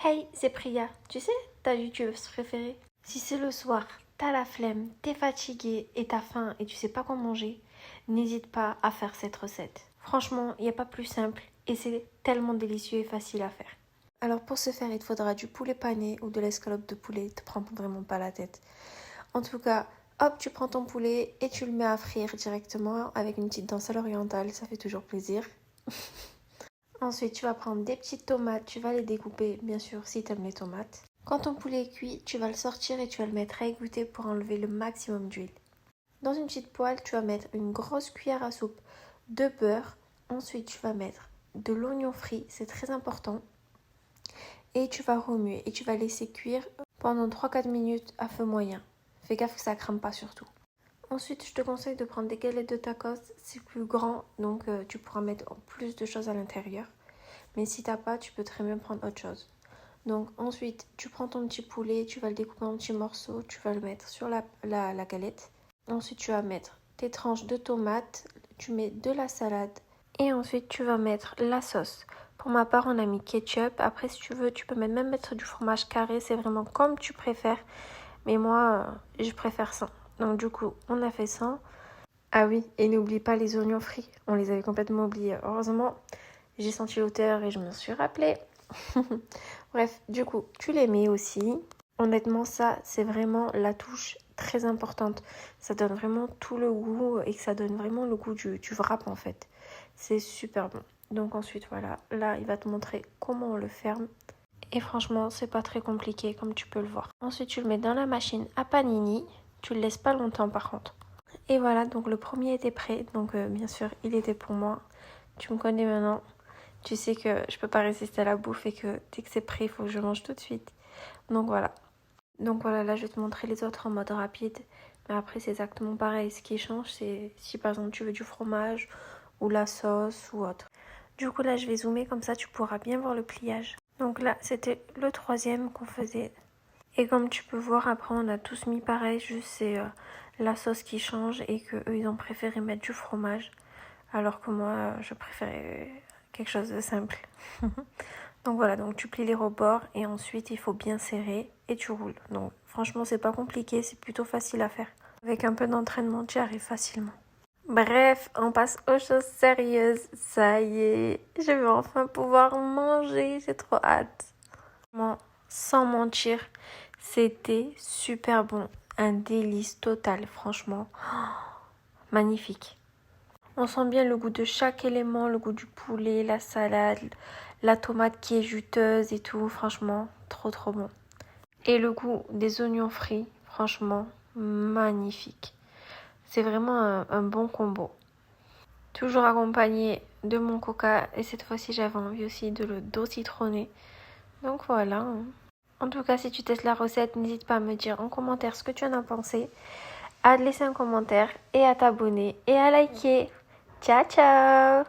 Hey, c'est Priya. Tu sais, ta youtubeuse préférée? Si c'est le soir, t'as la flemme, t'es fatigué et t'as faim et tu sais pas quoi manger, n'hésite pas à faire cette recette. Franchement, il n'y a pas plus simple et c'est tellement délicieux et facile à faire. Alors pour ce faire, il te faudra du poulet pané ou de l'escalope de poulet, te prends vraiment pas la tête. En tout cas, hop, tu prends ton poulet et tu le mets à frire directement avec une petite dent à l'orientale, ça fait toujours plaisir. Ensuite, tu vas prendre des petites tomates, tu vas les découper, bien sûr, si tu aimes les tomates. Quand ton poulet est cuit, tu vas le sortir et tu vas le mettre à égoutter pour enlever le maximum d'huile. Dans une petite poêle, tu vas mettre une grosse cuillère à soupe de beurre. Ensuite, tu vas mettre de l'oignon frit, c'est très important. Et tu vas remuer et tu vas laisser cuire pendant 3-4 minutes à feu moyen. Fais gaffe que ça ne crame pas surtout. Ensuite, je te conseille de prendre des galettes de tacos, c'est plus grand, donc tu pourras mettre plus de choses à l'intérieur. Mais si t'as pas, tu peux très bien prendre autre chose. Donc ensuite, tu prends ton petit poulet, tu vas le découper en petits morceaux, tu vas le mettre sur la galette. Ensuite, tu vas mettre tes tranches de tomates, tu mets de la salade et ensuite tu vas mettre la sauce. Pour ma part, on a mis ketchup. Après, si tu veux, tu peux même mettre du fromage carré, c'est vraiment comme tu préfères. Mais moi, je préfère ça. Donc du coup, on a fait ça. Ah oui, et n'oublie pas les oignons frits. On les avait complètement oubliés. Heureusement, j'ai senti l'auteur et je me suis rappelée. Bref, du coup, tu les mets aussi. Honnêtement, ça, c'est vraiment la touche très importante. Ça donne vraiment tout le goût et que ça donne vraiment le goût du wrap en fait. C'est super bon. Donc ensuite, voilà. Là, il va te montrer comment on le ferme. Et franchement, c'est pas très compliqué comme tu peux le voir. Ensuite, tu le mets dans la machine à panini. Tu le laisses pas longtemps par contre. Et voilà, donc le premier était prêt. Donc bien sûr, il était pour moi. Tu me connais maintenant. Tu sais que je peux pas résister à la bouffe et que dès que c'est prêt, il faut que je mange tout de suite. Donc voilà. Donc voilà, là je vais te montrer les autres en mode rapide. Mais après c'est exactement pareil. Ce qui change, c'est si par exemple tu veux du fromage ou la sauce ou autre. Du coup là je vais zoomer comme ça tu pourras bien voir le pliage. Donc là c'était le troisième qu'on faisait. Et comme tu peux voir après on a tous mis pareil. Juste c'est la sauce qui change et que eux ils ont préféré mettre du fromage. Alors que moi je préférais quelque chose de simple. Donc voilà, donc tu plies les rebords et ensuite il faut bien serrer et tu roules. Donc franchement c'est pas compliqué, c'est plutôt facile à faire. Avec un peu d'entraînement tu y arrives facilement. Bref, on passe aux choses sérieuses. Ça y est, je vais enfin pouvoir manger, j'ai trop hâte. Sans mentir, c'était super bon. Un délice total, franchement. Magnifique. On sent bien le goût de chaque élément, le goût du poulet, la salade, la tomate qui est juteuse et tout. Franchement, trop trop bon. Et le goût des oignons frits, franchement, magnifique. C'est vraiment un bon combo. Toujours accompagné de mon coca et cette fois-ci j'avais envie aussi de le d'eau citronnée. Donc voilà. En tout cas, si tu testes la recette, n'hésite pas à me dire en commentaire ce que tu en as pensé, à laisser un commentaire et à t'abonner et à liker. Ciao ciao